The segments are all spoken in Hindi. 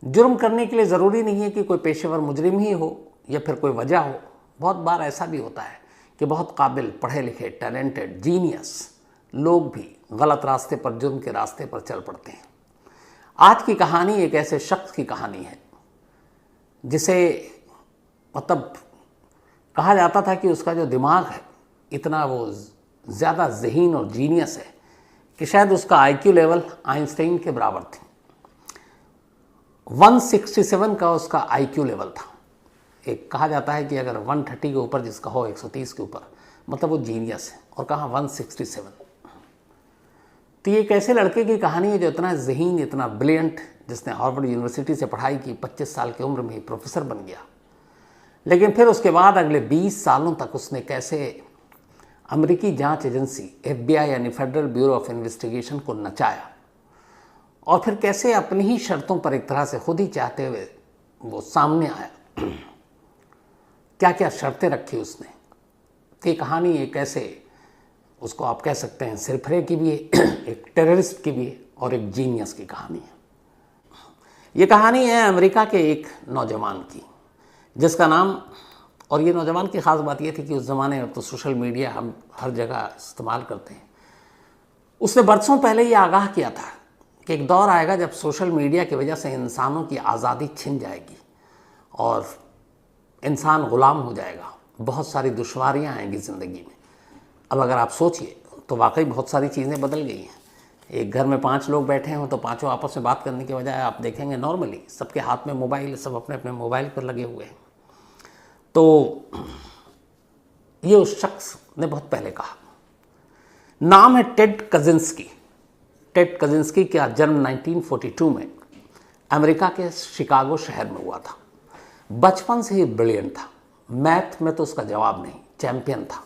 जुर्म करने के लिए ज़रूरी नहीं है कि कोई पेशेवर मुजरिम ही हो या फिर कोई वजह हो। बहुत बार ऐसा भी होता है कि बहुत काबिल, पढ़े लिखे, टैलेंटेड, जीनियस लोग भी गलत रास्ते पर, जुर्म के रास्ते पर चल पड़ते हैं। आज की कहानी एक ऐसे शख्स की कहानी है जिसे मतलब कहा जाता था कि उसका जो दिमाग है इतना वो ज़्यादा ज़हीन और जीनियस है कि शायद उसका आईक्यू लेवल आइंस्टाइन के बराबर थी। 167 का उसका आईक्यू लेवल था। एक कहा जाता है कि अगर 130 के ऊपर जिसका हो, 130 के ऊपर, मतलब वो जीनियस है। और कहाँ 167। तो ये एक ऐसे लड़के की कहानी है जो इतना ज़हीन, इतना ब्रिलियंट, जिसने हार्वर्ड यूनिवर्सिटी से पढ़ाई की, 25 साल की उम्र में ही प्रोफेसर बन गया। लेकिन फिर उसके बाद अगले 20 सालों तक उसने कैसे अमेरिकी जांच एजेंसी FBI यानी फेडरल ब्यूरो ऑफ इन्वेस्टिगेशन को नचाया, और फिर कैसे अपनी ही शर्तों पर एक तरह से खुद ही चाहते हुए वो सामने आया। क्या क्या शर्तें रखी उसने। तो ये कहानी एक ऐसे, उसको आप कह सकते हैं सिरफरे की भी है, एक टेररिस्ट की भी है, और एक जीनियस की कहानी है। ये कहानी है अमेरिका के एक नौजवान की, जिसका नाम, और ये नौजवान की ख़ास बात ये थी कि उस ज़माने में तो सोशल मीडिया हम हर जगह इस्तेमाल करते हैं। उसने बरसों पहले ये आगाह किया था कि एक दौर आएगा जब सोशल मीडिया की वजह से इंसानों की आज़ादी छिन जाएगी और इंसान ग़ुलाम हो जाएगा। बहुत सारी दुश्वारियाँ आएंगी ज़िंदगी में। अब अगर आप सोचिए तो वाकई बहुत सारी चीज़ें बदल गई हैं। एक घर में 5 लोग बैठे हों तो पाँचों आपस में बात करने के बजाय आप देखेंगे नॉर्मली सबके हाथ में मोबाइल, सब अपने अपने मोबाइल पर लगे हुए हैं। तो ये उस शख्स ने बहुत पहले कहा। नाम है टेड कजिंस्की। टेड कजिंस्की का जन्म 1942 में अमेरिका के शिकागो शहर में हुआ था। बचपन से ही ब्रिलियंट था। मैथ में तो उसका जवाब नहीं, चैंपियन था।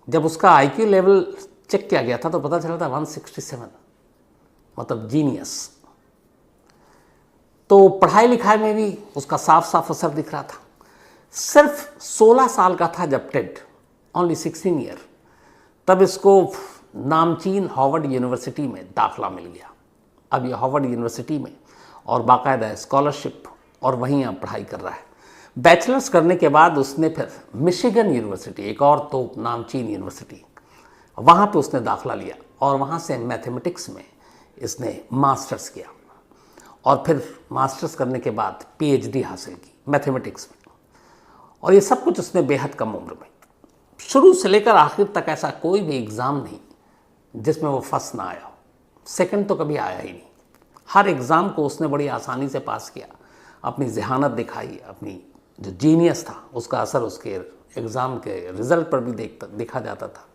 जब उसका आईक्यू लेवल चेक किया गया था तो पता चला था 167, मतलब जीनियस। तो पढ़ाई लिखाई में भी उसका साफ साफ असर दिख रहा था। सिर्फ 16 साल का था जब टेड, ओनली 16 ईयर, तब इसको नामचीन हार्वर्ड यूनिवर्सिटी में दाखिला मिल गया। अब ये हार्वर्ड यूनिवर्सिटी में और बाकायदा स्कॉलरशिप, और वहीं अब पढ़ाई कर रहा है। बैचलर्स करने के बाद उसने फिर मिशिगन यूनिवर्सिटी, एक और तो नामचीन यूनिवर्सिटी, वहाँ पे उसने दाखिला लिया और वहाँ से मैथमेटिक्स में इसने मास्टर्स किया, और फिर मास्टर्स करने के बाद PhD हासिल की मैथमेटिक्स में। और ये सब कुछ उसने बेहद कम उम्र में। शुरू से लेकर आखिर तक ऐसा कोई भी एग्ज़ाम नहीं जिसमें वो फर्स्ट ना आया हो। सेकंड तो कभी आया ही नहीं। हर एग्ज़ाम को उसने बड़ी आसानी से पास किया। अपनी जहानत दिखाई, अपनी जो जीनियस था उसका असर उसके एग्ज़ाम के रिज़ल्ट पर भी देखा जाता था।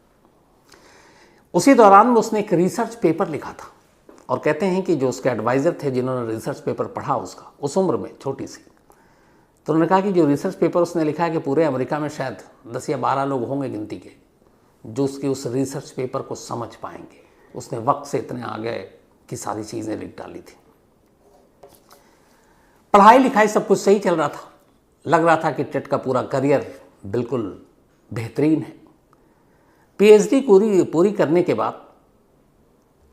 उसी दौरान में उसने एक रिसर्च पेपर लिखा था, और कहते हैं कि जो उसके एडवाइज़र थे जिन्होंने रिसर्च पेपर पढ़ा उसका, उस उम्र में छोटी सी, तो उन्होंने कहा कि जो रिसर्च पेपर उसने लिखा है कि पूरे अमेरिका में शायद 10 या 12 लोग होंगे गिनती के जो उसके उस रिसर्च पेपर को समझ पाएंगे। उसने वक्त से इतने आगे की सारी चीज़ें लिख डाली थी। पढ़ाई लिखाई सब कुछ सही चल रहा था। लग रहा था कि टेड का पूरा करियर बिल्कुल बेहतरीन है। PhD पूरी करने के बाद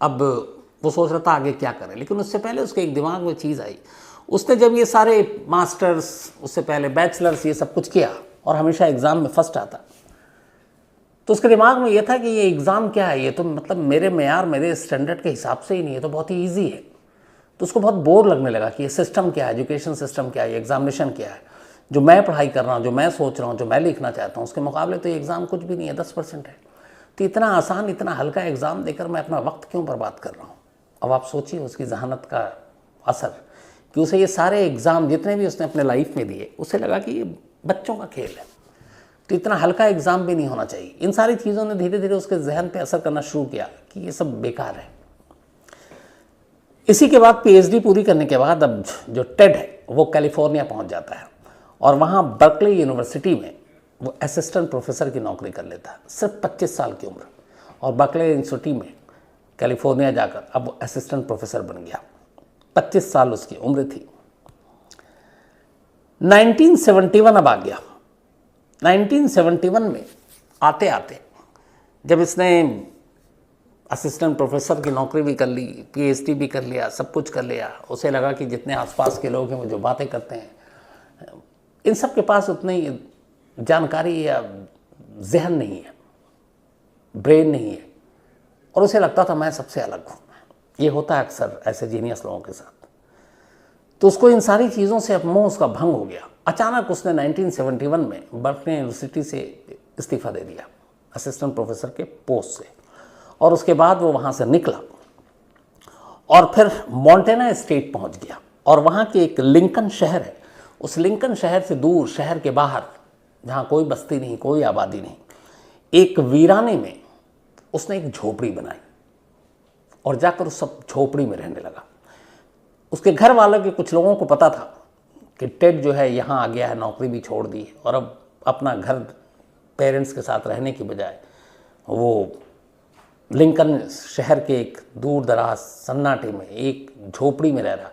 अब वो सोच रहा था आगे क्या करें, लेकिन उससे पहले उसके एक दिमाग में चीज़ आई। उसने जब ये सारे मास्टर्स, उससे पहले बैचलर्स, ये सब कुछ किया और हमेशा एग्ज़ाम में फर्स्ट आता, तो उसके दिमाग में ये था कि ये एग्ज़ाम क्या है, ये तो मतलब मेरे मेयार, मेरे स्टैंडर्ड के हिसाब से ही नहीं है, तो बहुत ही ईजी है। तो उसको बहुत बोर लगने लगा कि ये सिस्टम क्या है, एजुकेशन सिस्टम क्या है, ये एग्जामिनेशन क्या है। जो मैं पढ़ाई कर रहा हूँ, जो मैं सोच रहा हूँ, जो मैं लिखना चाहता हूँ, उसके मुकाबले तो ये एग्ज़ाम कुछ भी नहीं है, 10% है। तो इतना आसान, इतना हल्का एग्ज़ाम देकर मैं अपना वक्त क्यों बर्बाद कर रहा हूँ। अब आप सोचिए उसकी जहानत का असर, कि उसे ये सारे एग्ज़ाम जितने भी उसने अपने लाइफ में दिए, उसे लगा कि ये बच्चों का खेल है, तो इतना हल्का एग्ज़ाम भी नहीं होना चाहिए। इन सारी चीज़ों ने धीरे धीरे उसके जहन पे असर करना शुरू किया कि ये सब बेकार है। इसी के बाद PhD पूरी करने के बाद अब जो टेड है वो कैलिफोर्निया पहुंच जाता है, और वहाँ बर्कले यूनिवर्सिटी में वो असिस्टेंट प्रोफेसर की नौकरी कर लेता है। सिर्फ 25 साल की उम्र, और बर्कले यूनिवर्सिटी में कैलिफोर्निया जाकर अब वो असिस्टेंट प्रोफेसर बन गया। 25 साल उसकी उम्र थी। 1971 अब आ गया। 1971 में आते आते जब इसने असिस्टेंट प्रोफेसर की नौकरी भी कर ली, पीएचडी भी कर लिया, सब कुछ कर लिया। उसे लगा कि जितने आसपास के लोग हैं वो जो बातें करते हैं, इन सब के पास उतनी जानकारी या जहन नहीं है, ब्रेन नहीं है, और उसे लगता था मैं सबसे अलग हूँ। ये होता है अक्सर ऐसे जीनियस लोगों के साथ। तो उसको इन सारी चीज़ों से अब मोह उसका भंग हो गया। अचानक उसने 1971 में बर्कले यूनिवर्सिटी से इस्तीफ़ा दे दिया असिस्टेंट प्रोफेसर के पोस्ट से, और उसके बाद वो वहाँ से निकला और फिर मॉन्टेना स्टेट पहुँच गया। और वहाँ के एक लिंकन शहर है, उस लिंकन शहर से दूर, शहर के बाहर, जहाँ कोई बस्ती नहीं, कोई आबादी नहीं, एक वीराने में उसने एक झोपड़ी बनाई और जाकर उस सब झोपड़ी में रहने लगा। उसके घर वालों के कुछ लोगों को पता था कि टेड जो है यहाँ आ गया है, नौकरी भी छोड़ दी और अब अपना घर पेरेंट्स के साथ रहने की बजाय वो लिंकन शहर के एक दूर दराज सन्नाटे में एक झोपड़ी में रह रहा।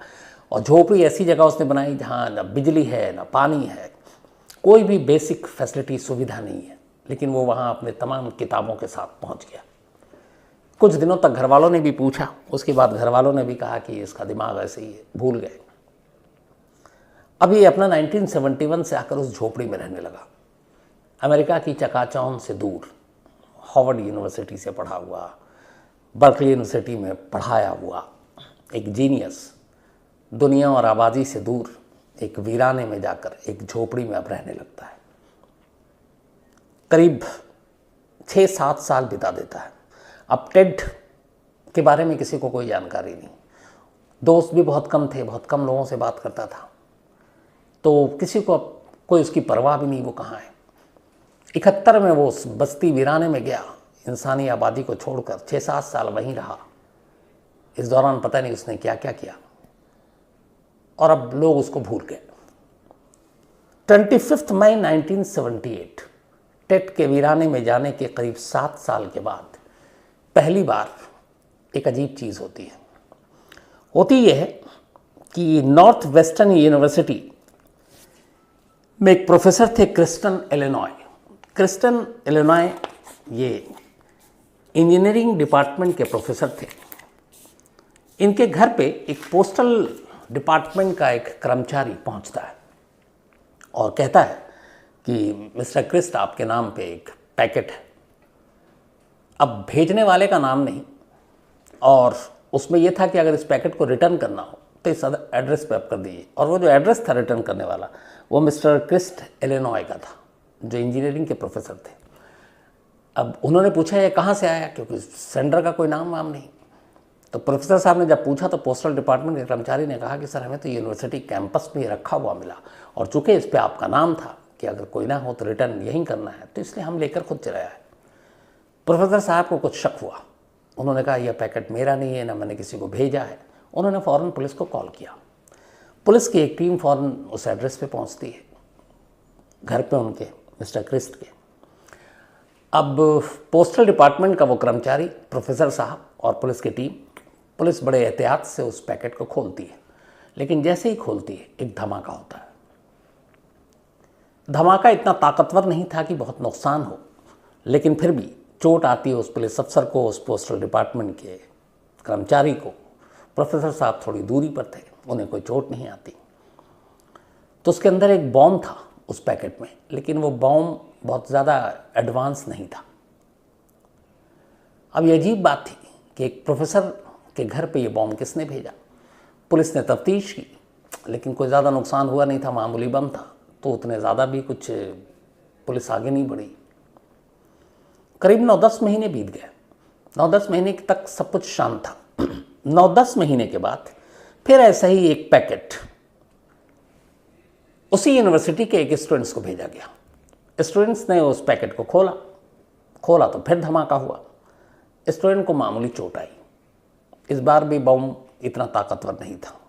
और झोपड़ी ऐसी जगह उसने बनाई जहाँ ना बिजली है, ना पानी है, कोई भी बेसिक फैसिलिटी सुविधा नहीं है, लेकिन वो वहाँ अपने तमाम किताबों के साथ पहुँच गया। कुछ दिनों तक घर वालों ने भी पूछा, उसके बाद घर वालों ने भी कहा कि इसका दिमाग ऐसे ही है, भूल गए। अब ये अपना 1971 से आकर उस झोपड़ी में रहने लगा, अमेरिका की चकाचौंध से दूर, हार्वर्ड यूनिवर्सिटी से पढ़ा हुआ, बर्कले यूनिवर्सिटी में पढ़ाया हुआ एक जीनियस, दुनिया और आबादी से दूर एक वीराने में जाकर एक झोपड़ी में अब रहने लगता है। करीब 6-7 साल बिता देता है। अब टेड के बारे में किसी को कोई जानकारी नहीं, दोस्त भी बहुत कम थे, बहुत कम लोगों से बात करता था, तो किसी को अब कोई उसकी परवाह भी नहीं वो कहाँ है। 71 में वो उस बस्ती वीराने में गया, इंसानी आबादी को छोड़कर 6-7 साल वहीं रहा। इस दौरान पता नहीं उसने क्या क्या किया, और अब लोग उसको भूल गए। 25 मई 1978 टेड के वीराने में जाने के करीब 7 साल के बाद पहली बार एक अजीब चीज़ होती है। होती यह है कि नॉर्थ वेस्टर्न यूनिवर्सिटी में एक प्रोफेसर थे, क्रिस्टन इलिनॉय। क्रिस्टन इलिनॉय ये इंजीनियरिंग डिपार्टमेंट के प्रोफेसर थे। इनके घर पे एक पोस्टल डिपार्टमेंट का एक कर्मचारी पहुंचता है और कहता है कि मिस्टर क्रिस्ट, आपके नाम पे एक पैकेट है। अब भेजने वाले का नाम नहीं, और उसमें यह था कि अगर इस पैकेट को रिटर्न करना हो तो इस एड्रेस पे आप कर दीजिए। और वो जो एड्रेस था रिटर्न करने वाला, वो मिस्टर क्रिस्ट इलिनॉय का था, जो इंजीनियरिंग के प्रोफेसर थे। अब उन्होंने पूछा ये कहाँ से आया, क्योंकि सेंडर का कोई नाम वाम नहीं। तो प्रोफेसर साहब ने जब पूछा तो पोस्टल डिपार्टमेंट के कर्मचारी ने कहा कि सर, हमें तो यूनिवर्सिटी कैंपस में रखा हुआ मिला, और चूँकि इस पर आपका नाम था कि अगर कोई ना हो तो रिटर्न यहीं करना है, तो इसलिए हम लेकर खुद चले आए। प्रोफेसर साहब को कुछ शक हुआ। उन्होंने कहा यह पैकेट मेरा नहीं है, ना मैंने किसी को भेजा है। उन्होंने फ़ौरन पुलिस को कॉल किया। पुलिस की एक टीम फ़ौरन उस एड्रेस पे पहुंचती है, घर पे उनके, मिस्टर क्रिस्ट के। अब पोस्टल डिपार्टमेंट का वो कर्मचारी, प्रोफेसर साहब और पुलिस की टीम, पुलिस बड़े एहतियात से उस पैकेट को खोलती है। लेकिन जैसे ही खोलती है, एक धमाका होता है। धमाका इतना ताकतवर नहीं था कि बहुत नुकसान हो, लेकिन फिर भी चोट आती है उस पुलिस अफसर को, उस पोस्टल डिपार्टमेंट के कर्मचारी को। प्रोफेसर साहब थोड़ी दूरी पर थे, उन्हें कोई चोट नहीं आती। तो उसके अंदर एक बॉम्ब था उस पैकेट में, लेकिन वो बॉम्ब बहुत ज़्यादा एडवांस नहीं था। अब ये अजीब बात थी कि एक प्रोफेसर के घर पे ये बॉम्ब किसने भेजा। पुलिस ने तफ्तीश की, लेकिन कोई ज़्यादा नुकसान हुआ नहीं था, मामूली बम था, तो उतने ज़्यादा भी कुछ पुलिस आगे नहीं बढ़ी। करीब 9-10 महीने बीत गए। 9-10 महीने तक सब कुछ शांत था। 9-10 महीने के बाद फिर ऐसा ही एक पैकेट उसी यूनिवर्सिटी के एक स्टूडेंट्स को भेजा गया। स्टूडेंट्स ने उस पैकेट को खोला तो फिर धमाका हुआ। स्टूडेंट को मामूली चोट आई। इस बार भी बम इतना ताकतवर नहीं था।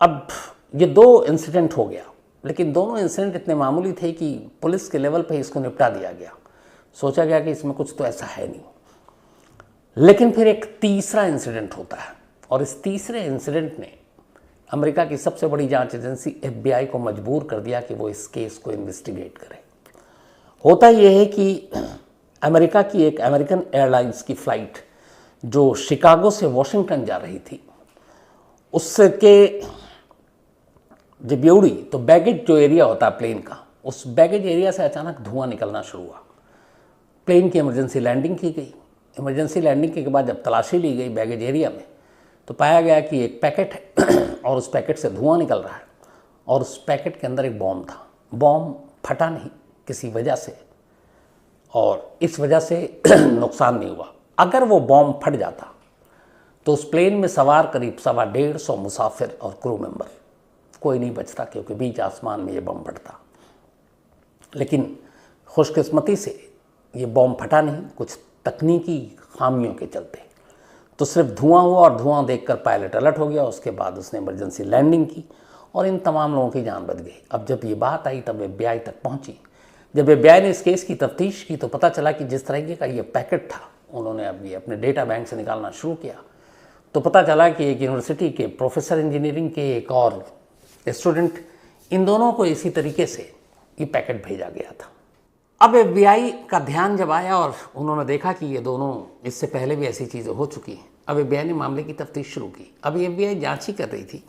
अब ये 2 इंसिडेंट हो गया, लेकिन दोनों इंसिडेंट इतने मामूली थे कि पुलिस के लेवल पे इसको निपटा दिया गया। सोचा गया कि इसमें कुछ तो ऐसा है नहीं। लेकिन फिर एक तीसरा इंसिडेंट होता है, और इस तीसरे इंसिडेंट ने अमेरिका की सबसे बड़ी जांच एजेंसी FBI को मजबूर कर दिया कि वो इस केस को इन्वेस्टिगेट करे। होता यह है कि अमेरिका की एक अमेरिकन एयरलाइंस की फ़्लाइट जो शिकागो से वॉशिंगटन जा रही थी, उसके जब ये उड़ी तो बैगेज जो एरिया होता है प्लेन का, उस बैगेज एरिया से अचानक धुआं निकलना शुरू हुआ। प्लेन की इमरजेंसी लैंडिंग की गई। इमरजेंसी लैंडिंग के बाद जब तलाशी ली गई बैगेज एरिया में, तो पाया गया कि एक पैकेट है और उस पैकेट से धुआं निकल रहा है और उस पैकेट के अंदर एक बॉम्ब था। बॉम्ब फटा नहीं किसी वजह से, और इस वजह से नुकसान नहीं हुआ। अगर वो बॉम्ब फट जाता तो उस प्लेन में सवार करीब 150 मुसाफिर और क्रू मेंबर कोई नहीं बचता, क्योंकि बीच आसमान में ये बम फटता। लेकिन खुशकिस्मती से ये बॉम्ब फटा नहीं, कुछ तकनीकी खामियों के चलते। तो सिर्फ धुआं हुआ और धुआं देखकर पायलट अलर्ट हो गया। उसके बाद उसने इमरजेंसी लैंडिंग की और इन तमाम लोगों की जान बच गई। अब जब ये बात आई तब FBI तक पहुंची। जब FBI ने इस केस की तफ्तीश की तो पता चला कि जिस तरीके का ये पैकेट था, उन्होंने अब ये अपने डेटा बैंक से निकालना शुरू किया तो पता चला कि एक यूनिवर्सिटी के प्रोफेसर इंजीनियरिंग के एक और स्टूडेंट, इन दोनों को इसी तरीके से ये पैकेट भेजा गया था। अब FBI का ध्यान जब आया और उन्होंने देखा कि ये दोनों, इससे पहले भी ऐसी चीज़ें हो चुकी हैं, अब FBI ने मामले की तफ्तीश शुरू की। अब FBI जांच ही कर रही थी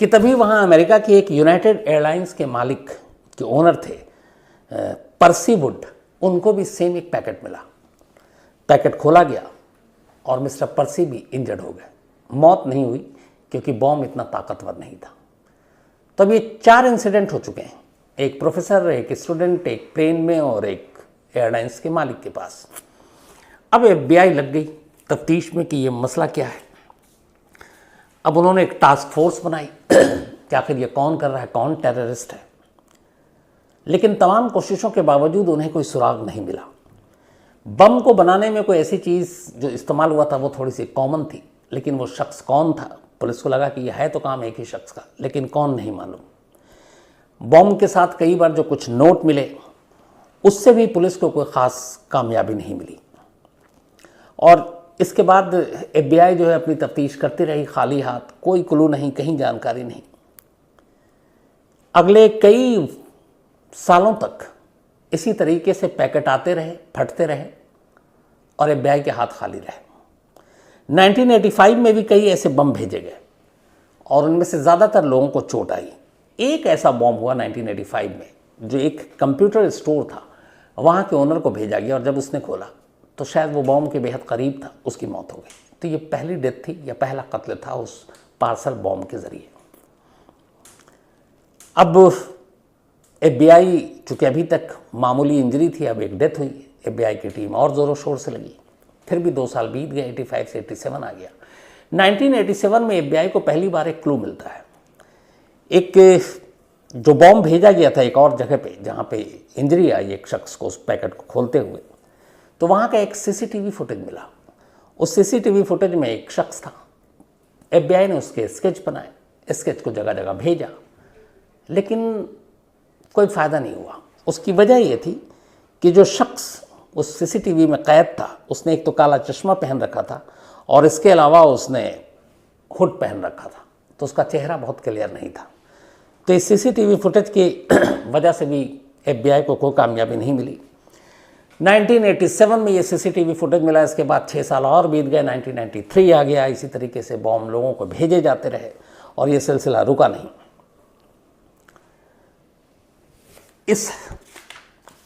कि तभी वहाँ अमेरिका की एक यूनाइटेड एयरलाइंस के मालिक, के ओनर थे पर्सी वुड, उनको भी सेम एक पैकेट मिला। पैकेट खोला गया और मिस्टर पर्सी भी इंजर्ड हो गए। मौत नहीं हुई क्योंकि बॉम्ब इतना ताकतवर नहीं था। तब ये 4 इंसिडेंट हो चुके हैं, एक प्रोफेसर, एक स्टूडेंट, एक प्लेन में और एक एयरलाइंस के मालिक के पास। अब FBI लग गई तफ्तीश में कि ये मसला क्या है। अब उन्होंने एक टास्क फोर्स बनाई कि आखिर ये कौन कर रहा है, कौन टेररिस्ट है। लेकिन तमाम कोशिशों के बावजूद उन्हें कोई सुराग नहीं मिला। बम को बनाने में कोई ऐसी चीज़ जो इस्तेमाल हुआ था वो थोड़ी सी कॉमन थी, लेकिन वो शख्स कौन था, पुलिस को लगा कि यह है तो काम एक ही शख्स का, लेकिन कौन नहीं मालूम। बॉम्ब के साथ कई बार जो कुछ नोट मिले उससे भी पुलिस को कोई ख़ास कामयाबी नहीं मिली। और इसके बाद FBI जो है अपनी तफ्तीश करती रही खाली हाथ, कोई क्लू नहीं, कहीं जानकारी नहीं। अगले कई सालों तक इसी तरीके से पैकेट आते रहे, फटते रहे और FBI के हाथ खाली रहे। 1985 में भी कई ऐसे बम भेजे गए और उनमें से ज़्यादातर लोगों को चोट आई। एक ऐसा बॉम्ब हुआ 1985 में जो एक कंप्यूटर स्टोर था, वहाँ के ओनर को भेजा गया और जब उसने खोला तो शायद वो बॉम्ब के बेहद करीब था, उसकी मौत हो गई। तो ये पहली डेथ थी या पहला कत्ल था उस पार्सल बॉम्ब के ज़रिए। अब FBI चूँकि अभी तक मामूली इंजरी थी, अब एक डेथ हुई, FBI की टीम और ज़ोरों शोर से लगी। फिर भी 2 साल बीत गए, 85 से 87 आ गया। 1987 में FBI को पहली बार एक क्लू मिलता है। एक जो बॉम्ब भेजा गया था एक और जगह पे जहाँ पे इंजरी आई एक शख्स को उस पैकेट को खोलते हुए, तो वहाँ का एक CCTV फुटेज मिला। उस CCTV फुटेज में एक शख्स था। FBI ने उसके स्केच बनाए, स्केच को जगह जगह भेजा, लेकिन कोई फ़ायदा नहीं हुआ। उसकी वजह ये थी कि जो शख्स उस CCTV में कैद था उसने एक तो काला चश्मा पहन रखा था और इसके अलावा उसने हुड पहन रखा था, तो उसका चेहरा बहुत क्लियर नहीं था। तो इस CCTV फुटेज की वजह से भी FBI को कोई कामयाबी नहीं मिली। 1987 में ये CCTV फुटेज मिला। इसके बाद 6 साल और बीत गए, 1993 आ गया। इसी तरीके से बॉम्ब लोगों को भेजे जाते रहे और ये सिलसिला रुका नहीं। इस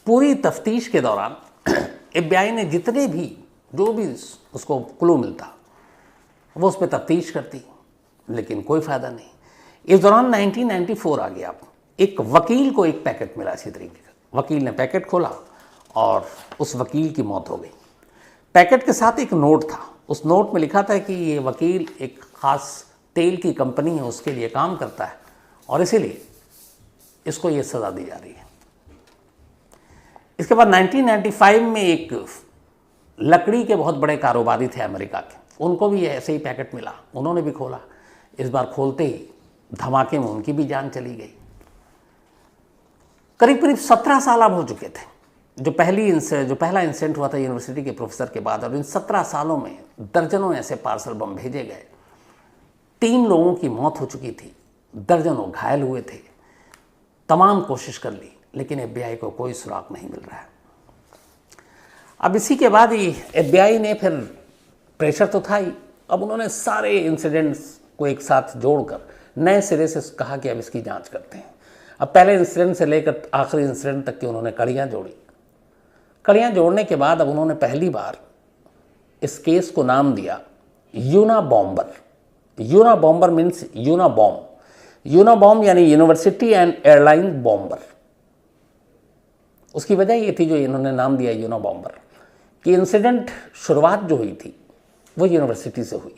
पूरी तफ्तीश के दौरान FBI ने जितने भी जो भी उसको क्लू मिलता वो उस पर तफ्तीश करती, लेकिन कोई फ़ायदा नहीं। इस दौरान 1994 आ गया। एक वकील को एक पैकेट मिला इसी तरीके का। वकील ने पैकेट खोला और उस वकील की मौत हो गई। पैकेट के साथ एक नोट था। उस नोट में लिखा था कि ये वकील एक ख़ास तेल की कंपनी है, उसके लिए काम करता है और इसीलिए इसको ये सज़ा दी जा रही है। इसके बाद 1995 में एक लकड़ी के बहुत बड़े कारोबारी थे अमेरिका के, उनको भी ऐसे ही पैकेट मिला। उन्होंने भी खोला। इस बार खोलते ही धमाके में उनकी भी जान चली गई। करीब करीब 17 साल अब हो चुके थे जो पहला इंसिडेंट हुआ था यूनिवर्सिटी के प्रोफेसर के बाद, और इन 17 सालों में दर्जनों ऐसे पार्सल बम भेजे गए। 3 लोगों की मौत हो चुकी थी, दर्जनों घायल हुए थे। तमाम कोशिश कर ली, लेकिन FBI को कोई सुराग नहीं मिल रहा है। अब इसी के बाद ही FBI ने फिर प्रेशर तो था ही, अब उन्होंने सारे इंसिडेंट्स को एक साथ जोड़कर नए सिरे से कहा कि अब इसकी जांच करते हैं। अब पहले इंसिडेंट से लेकर आखिरी इंसिडेंट तक की उन्होंने कड़ियाँ जोड़ी। कड़ियाँ जोड़ने के बाद अब उन्होंने पहली बार इस केस को नाम दिया यूनाबॉम्बर। यूनाबॉम्बर मीन्स यूनाबॉम्ब, यूनाबॉम्ब यानी यूनिवर्सिटी एंड एयरलाइन बॉम्बर। उसकी वजह ये थी जो इन्होंने नाम दिया यूनाबॉम्बर कि इंसिडेंट शुरुआत जो हुई थी वो यूनिवर्सिटी से हुई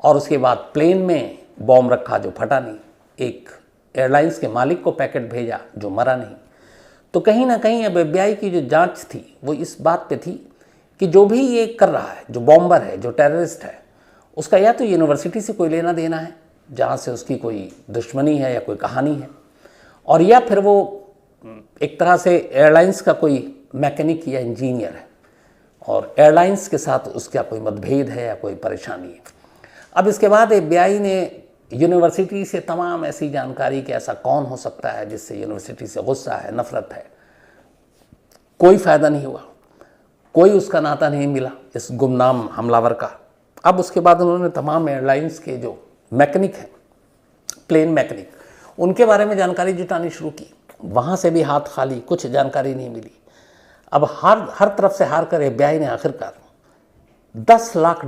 और उसके बाद प्लेन में बॉम्ब रखा जो फटा नहीं, एक एयरलाइंस के मालिक को पैकेट भेजा जो मरा नहीं। तो कहीं ना कहीं अब FBI की जो जांच थी वो इस बात पे थी कि जो भी ये कर रहा है, जो बॉम्बर है, जो टेररिस्ट है, उसका या तो यूनिवर्सिटी से कोई लेना देना है जहाँ से उसकी कोई दुश्मनी है या कोई कहानी है, और या फिर वो एक तरह से एयरलाइंस का कोई मैकेनिक या इंजीनियर है और एयरलाइंस के साथ उसका कोई मतभेद है या कोई परेशानी है। अब इसके बाद FBI ने यूनिवर्सिटी से तमाम ऐसी जानकारी कि ऐसा कौन हो सकता है जिससे यूनिवर्सिटी से गुस्सा है, नफरत है, कोई फ़ायदा नहीं हुआ, कोई उसका नाता नहीं मिला इस गुमनाम हमलावर का। अब उसके बाद उन्होंने तमाम एयरलाइंस के जो मैकेनिक हैं, प्लेन मैकेनिक, उनके बारे में जानकारी जुटानी शुरू की। वहाँ से भी हाथ खाली, कुछ जानकारी नहीं मिली। अब हर तरफ से हार कर FBI ने आखिरकार $10 लाख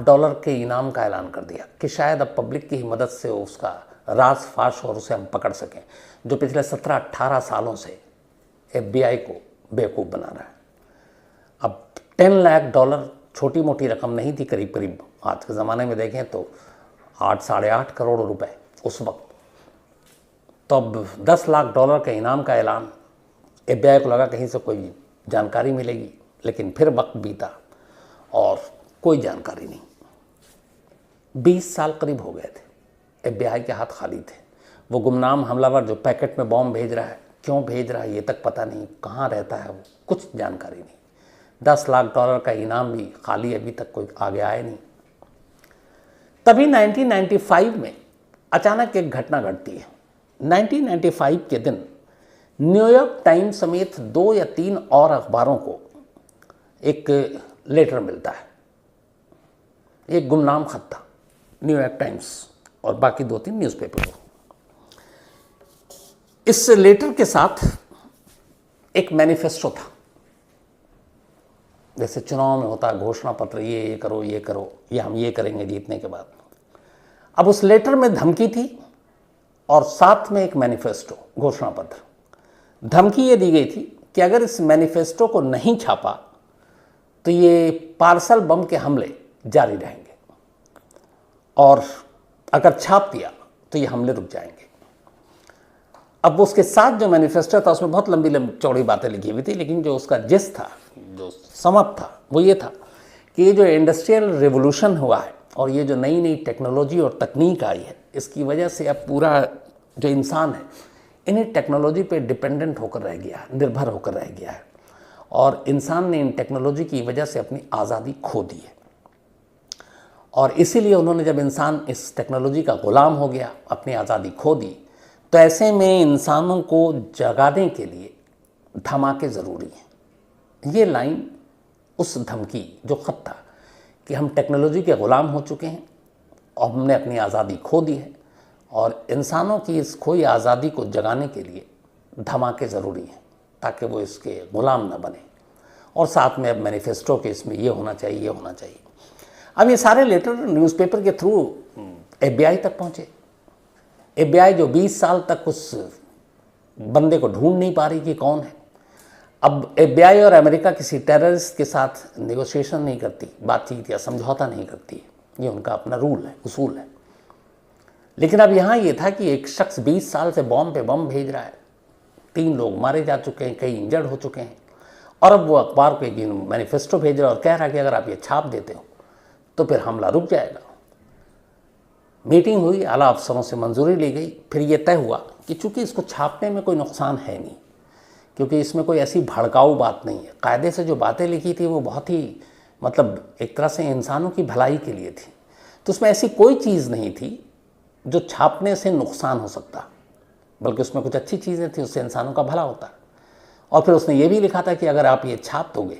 के इनाम का ऐलान कर दिया कि शायद अब पब्लिक की मदद से उसका राज फाश और उसे हम पकड़ सकें, जो पिछले 17-18 सालों से FBI को बेवकूफ़ बना रहा है। अब $10 लाख छोटी मोटी रकम नहीं थी, करीब करीब आज के ज़माने में देखें तो 8-8.5 करोड़ रुपए उस वक्त। तो अब $10 लाख के इनाम का ऐलान, FBI को लगा कहीं से कोई जानकारी मिलेगी, लेकिन फिर वक्त बीता और कोई जानकारी नहीं। 20 साल करीब हो गए थे, FBI के हाथ खाली थे। वो गुमनाम हमलावर जो पैकेट में बॉम्ब भेज रहा है, क्यों भेज रहा है ये तक पता नहीं, कहाँ रहता है वो, कुछ जानकारी नहीं। $10 लाख का इनाम भी खाली, अभी तक कोई आगे आया नहीं। तभी 1995 में अचानक एक घटना घटती है। 1995 के दिन न्यूयॉर्क टाइम्स समेत 2 या 3 और अखबारों को एक लेटर मिलता है, एक गुमनाम खत था, न्यूयॉर्क टाइम्स और बाकी 2-3 न्यूज़पेपर को। इस लेटर के साथ एक मैनिफेस्टो था, जैसे चुनाव में होता है घोषणा पत्र, ये करो, ये करो, ये हम ये करेंगे जीतने के बाद। अब उस लेटर में धमकी थी और साथ में एक मैनिफेस्टो, घोषणा पत्र। धमकी ये दी गई थी कि अगर इस मैनिफेस्टो को नहीं छापा तो ये पार्सल बम के हमले जारी रहेंगे और अगर छाप दिया तो ये हमले रुक जाएंगे। अब उसके साथ जो मैनिफेस्टो था उसमें बहुत लंबी चौड़ी बातें लिखी हुई थी, लेकिन जो उसका जिस था, जो समअप था, वो ये था कि ये जो इंडस्ट्रियल रिवोल्यूशन हुआ है और ये जो नई नई टेक्नोलॉजी और तकनीक आई है, इसकी वजह से अब पूरा जो इंसान है इन्हीं टेक्नोलॉजी पे डिपेंडेंट होकर रह गया है, निर्भर होकर रह गया है, और इंसान ने इन टेक्नोलॉजी की वजह से अपनी आज़ादी खो दी है। और इसीलिए उन्होंने, जब इंसान इस टेक्नोलॉजी का ग़ुलाम हो गया, अपनी आज़ादी खो दी, तो ऐसे में इंसानों को जगाने के लिए धमाके ज़रूरी हैं। ये लाइन उस धमकी, जो ख़त था कि हम टेक्नोलॉजी के ग़ुलाम हो चुके हैं और हमने अपनी आज़ादी खो दी है और इंसानों की इस खोई आज़ादी को जगाने के लिए धमाके ज़रूरी हैं ताकि वो इसके ग़ुलाम न बने। और साथ में अब मैनिफेस्टो के इसमें ये होना चाहिए, ये होना चाहिए। अब ये सारे लेटर न्यूज़पेपर के थ्रू FBI तक पहुँचे। FBI जो 20 साल तक उस बंदे को ढूंढ नहीं पा रही कि कौन है। अब FBI और अमेरिका किसी टेररिस्ट के साथ नेगोशिएशन नहीं करती, बातचीत या समझौता नहीं करती, ये उनका अपना रूल है, उसूल है। लेकिन अब यहाँ ये था कि एक शख्स 20 साल से बॉम्ब पे बम भेज रहा है, 3 लोग मारे जा चुके हैं, कई इंजर्ड हो चुके हैं, और अब वो अखबार को एक मैनिफेस्टो भेज रहा है और कह रहा है कि अगर आप ये छाप देते हो तो फिर हमला रुक जाएगा। मीटिंग हुई, आला अफसरों से मंजूरी ली गई। फिर ये तय हुआ कि चूंकि इसको छापने में कोई नुकसान है नहीं, क्योंकि इसमें कोई ऐसी भड़काऊ बात नहीं है, कायदे से जो बातें लिखी थी वो बहुत ही मतलब एक तरह से इंसानों की भलाई के लिए थी, तो उसमें ऐसी कोई चीज़ नहीं थी जो छापने से नुकसान हो सकता, बल्कि उसमें कुछ अच्छी चीज़ें थी, उससे इंसानों का भला होता। और फिर उसने ये भी लिखा था कि अगर आप ये छाप दोगे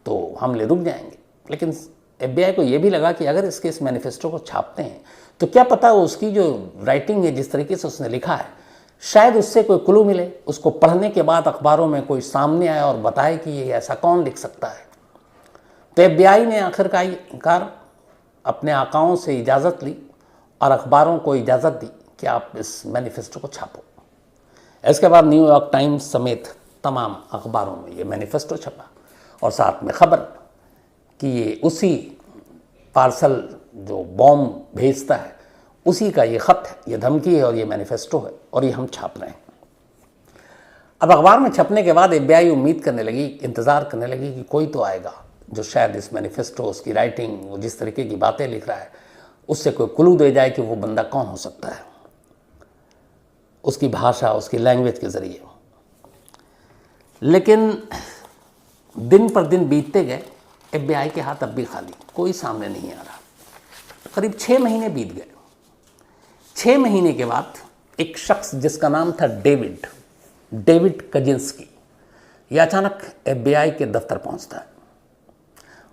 तो हमले रुक जाएंगे। लेकिन FBI को ये भी लगा कि अगर इसके इस मैनिफेस्टो को छापते हैं तो क्या पता उसकी जो राइटिंग है, जिस तरीके से उसने लिखा है, शायद उससे कोई क्लू मिले, उसको पढ़ने के बाद अखबारों में कोई सामने आए और बताए कि ये ऐसा कौन लिख सकता है। तो FBI ने आखिरकार अपने आकाओं से इजाज़त ली और अखबारों को इजाज़त दी कि आप इस मैनिफेस्टो को छापो। इसके बाद न्यूयॉर्क टाइम्स समेत तमाम अखबारों में ये मैनिफेस्टो छपा और साथ में खबर कि ये उसी पार्सल जो बॉम्ब भेजता है उसी का ये ख़त है, ये धमकी है और ये मैनिफेस्टो है और ये हम छाप रहे हैं। अब अखबार में छपने के बाद FBI उम्मीद करने लगी, इंतज़ार करने लगी कि कोई तो आएगा जो शायद इस मैनिफेस्टो, उसकी राइटिंग, वो जिस तरीके की बातें लिख रहा है, उससे कोई क्लू दे जाए कि वो बंदा कौन हो सकता है, उसकी भाषा, उसकी लैंग्वेज के ज़रिए। लेकिन दिन पर दिन बीतते गए, FBI के हाथ अब भी खाली, कोई सामने नहीं आ रहा। करीब 6 महीने बीत गए। 6 महीने के बाद एक शख्स जिसका नाम था डेविड कजिंस्की, यह अचानक FBI के दफ्तर पहुंचता है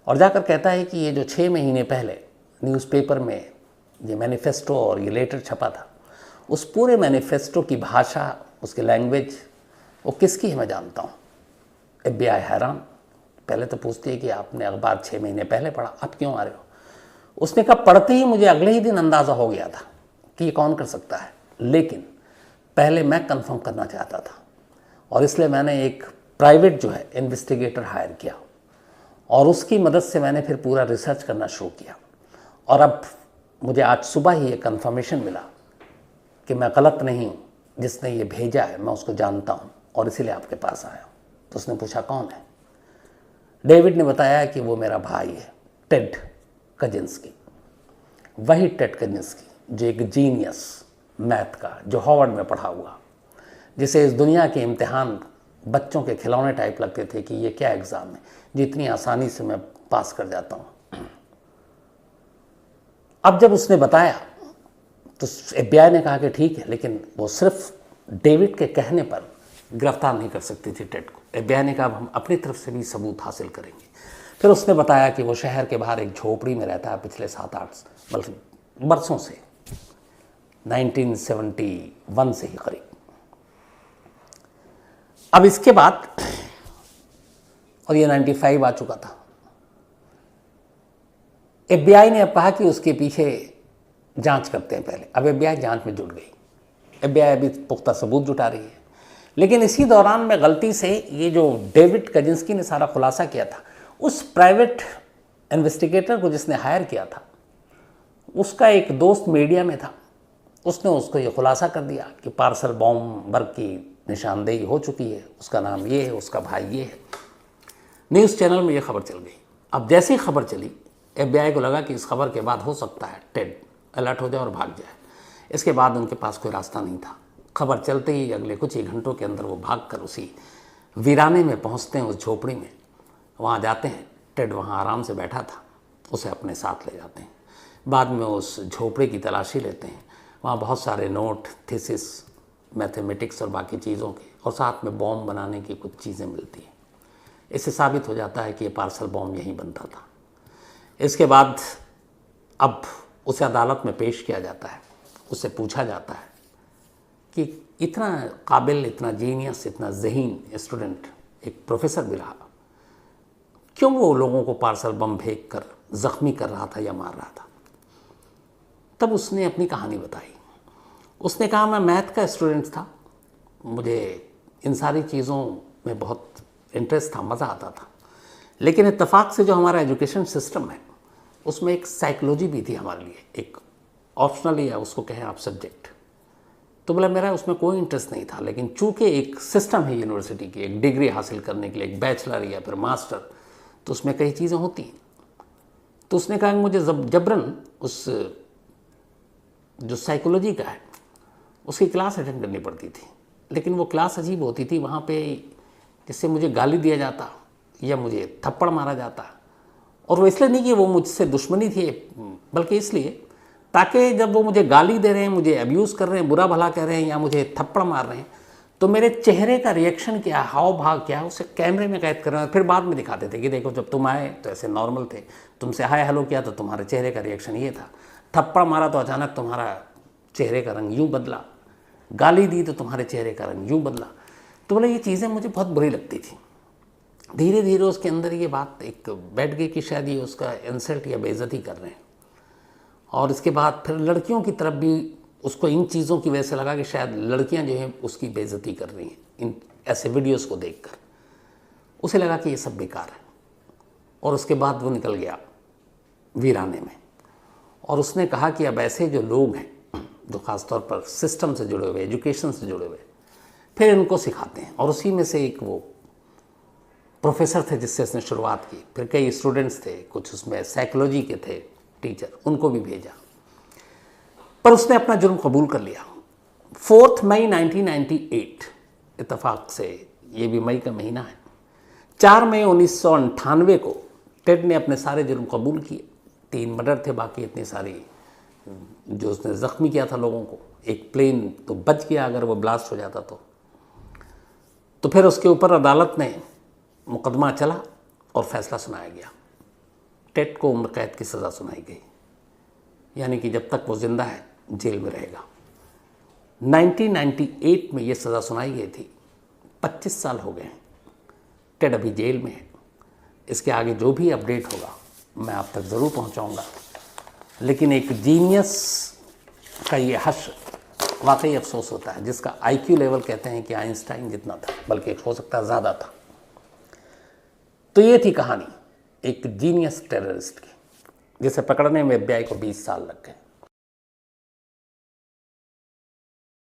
और जाकर कहता है कि ये जो 6 महीने पहले न्यूज़पेपर में ये मैनिफेस्टो और ये लेटर छपा था, उस पूरे मैनिफेस्टो की भाषा, उसकी लैंग्वेज, वो किसकी है मैं जानता हूँ। FBI हैरान, पहले तो पूछती है कि आपने अखबार 6 महीने पहले पढ़ा, आप क्यों आ रहे हो। उसने कहा पढ़ते ही मुझे अगले ही दिन अंदाज़ा हो गया था कि ये कौन कर सकता है, लेकिन पहले मैं कंफर्म करना चाहता था और इसलिए मैंने एक प्राइवेट जो है इन्वेस्टिगेटर हायर किया और उसकी मदद से मैंने फिर पूरा रिसर्च करना शुरू किया और अब मुझे आज सुबह ही ये कंफर्मेशन मिला कि मैं गलत नहीं हूँ, जिसने ये भेजा है मैं उसको जानता हूँ और इसीलिए आपके पास आया हूँ। तो उसने पूछा कौन है। डेविड ने बताया कि वो मेरा भाई है, टेड कजिंस्की, वही टेड कजिंस्की जो एक जीनियस मैथ का, जो हार्वर्ड में पढ़ा हुआ, जिसे इस दुनिया के इम्तिहान बच्चों के खिलौने टाइप लगते थे कि ये क्या एग्ज़ाम है, जितनी आसानी से मैं पास कर जाता हूँ। अब जब उसने बताया तो FBI ने कहा कि ठीक है, लेकिन वो सिर्फ डेविड के कहने पर गिरफ्तार नहीं कर सकती थी टेड को। FBI ने कहा हम अपनी तरफ से भी सबूत हासिल करेंगे। फिर उसने बताया कि वो शहर के बाहर एक झोपड़ी में रहता है पिछले 7-8 बल्कि बरसों से, 1971 से ही करीब। अब इसके बाद, और ये 95 आ चुका था, FBI ने अब कहा कि उसके पीछे जांच करते हैं पहले। अब FBI जांच में जुट गई। FBI अभी पुख्ता सबूत जुटा रही है। लेकिन इसी दौरान में गलती से ये जो डेविड कजिंस्की ने सारा खुलासा किया था, उस प्राइवेट इन्वेस्टिगेटर को जिसने हायर किया था, उसका एक दोस्त मीडिया में था, उसने उसको ये खुलासा कर दिया कि पार्सल बॉम्बर की निशानदेही हो चुकी है, उसका नाम ये है, उसका भाई ये है। न्यूज़ चैनल में ये खबर चल गई। अब जैसे ही खबर चली, FBI को लगा कि इस खबर के बाद हो सकता है टेड अलर्ट हो जाए और भाग जाए। इसके बाद उनके पास कोई रास्ता नहीं था। खबर चलते ही अगले कुछ ही घंटों के अंदर वो भागकर उसी वीराने में पहुंचते हैं, उस झोपड़ी में। वहाँ जाते हैं, टेड वहाँ आराम से बैठा था, उसे अपने साथ ले जाते हैं। बाद में उस झोपड़ी की तलाशी लेते हैं। वहाँ बहुत सारे नोट, थीसिस, मैथमेटिक्स और बाकी चीज़ों के, और साथ में बॉम्ब बनाने की कुछ चीज़ें मिलती हैं। इससे साबित हो जाता है कि ये पार्सल बॉम्ब यहीं बनता था। इसके बाद अब उसे अदालत में पेश किया जाता है। उससे पूछा जाता है कि इतना काबिल, इतना जीनियस, इतना ज़हीन स्टूडेंट, एक प्रोफेसर भी रहा, क्यों वो लोगों को पार्सल बम फेंक कर ज़ख्मी कर रहा था या मार रहा था। तब उसने अपनी कहानी बताई। उसने कहा मैं मैथ का स्टूडेंट था, मुझे इन सारी चीज़ों में बहुत इंटरेस्ट था, मज़ा आता था, लेकिन इत्तेफाक से जो हमारा एजुकेशन सिस्टम है उसमें एक साइकोलॉजी भी थी हमारे लिए, एक ऑप्शनल या उसको कहें आप सब्जेक्ट। तो बोला मेरा उसमें कोई इंटरेस्ट नहीं था, लेकिन चूँकि एक सिस्टम है यूनिवर्सिटी की, एक डिग्री हासिल करने के लिए, एक बैचलर या फिर मास्टर, तो उसमें कई चीज़ें होती हैं। तो उसने कहा कि मुझे जबरन उस जो साइकोलॉजी का है उसकी क्लास अटेंड करनी पड़ती थी। लेकिन वो क्लास अजीब होती थी, वहाँ पे जिससे मुझे गाली दिया जाता या मुझे थप्पड़ मारा जाता, और वो इसलिए नहीं कि वो मुझसे दुश्मनी थी, बल्कि इसलिए ताकि जब वो मुझे गाली दे रहे हैं, मुझे अब्यूज़ कर रहे हैं, बुरा भला कह रहे हैं या मुझे थप्पड़ मार रहे हैं, तो मेरे चेहरे का रिएक्शन क्या, हाव भाव क्या, उसे कैमरे में कैद करना, फिर बाद में दिखाते थे कि देखो जब तुम आए तो ऐसे नॉर्मल थे, तुमसे हाय हेलो किया तो तुम्हारे चेहरे का रिएक्शन ये था, थप्पड़ मारा तो अचानक तुम्हारा चेहरे का रंग यूँ बदला, गाली दी तो तुम्हारे चेहरे का रंग यूँ बदला। तो बोले ये चीज़ें मुझे बहुत बुरी लगती थी। धीरे धीरे उसके अंदर ये बात एक बैठ गई कि शायद ये उसका इंसल्ट या बेइज्जती कर रहे हैं। और इसके बाद फिर लड़कियों की तरफ भी उसको इन चीज़ों की वजह से लगा कि शायद लड़कियां जो हैं उसकी बेइज्जती कर रही हैं इन ऐसे वीडियोस को देखकर। उसे लगा कि ये सब बेकार है। और उसके बाद वो निकल गया वीराने में और उसने कहा कि अब ऐसे जो लोग हैं जो ख़ासतौर पर सिस्टम से जुड़े हुए, एजुकेशन से जुड़े हुए, फिर इनको सिखाते हैं। और उसी में से एक वो प्रोफेसर थे जिससे उसने शुरुआत की, फिर कई स्टूडेंट्स थे, कुछ उसमें साइकोलॉजी के थे टीचर, उनको भी भेजा। पर उसने अपना जुर्म कबूल कर लिया। 4 मई 1998 इत्तेफाक से, ये भी मई का महीना है, 4 मई 1998 को टेड ने अपने सारे जुर्म कबूल किए। 3 मर्डर थे, बाकी इतनी सारी जो उसने ज़ख्मी किया था लोगों को। एक प्लेन तो बच गया अगर वो ब्लास्ट हो जाता तो फिर उसके ऊपर अदालत ने मुकदमा चला और फैसला सुनाया गया। टेड को उम्र कैद की सज़ा सुनाई गई, यानी कि जब तक वो ज़िंदा है जेल में रहेगा। 1998 में ये सज़ा सुनाई गई थी। 25 साल हो गए हैं, टेड अभी जेल में है। इसके आगे जो भी अपडेट होगा मैं आप तक ज़रूर पहुंचाऊंगा। लेकिन एक जीनियस का ये हश्र वाकई अफसोस होता है, जिसका आईक्यू लेवल कहते हैं कि आइंस्टाइन जितना था, बल्कि हो सकता है ज़्यादा था। तो ये थी कहानी एक जीनियस टेररिस्ट की, जिसे पकड़ने में FBI को 20 साल लग गए।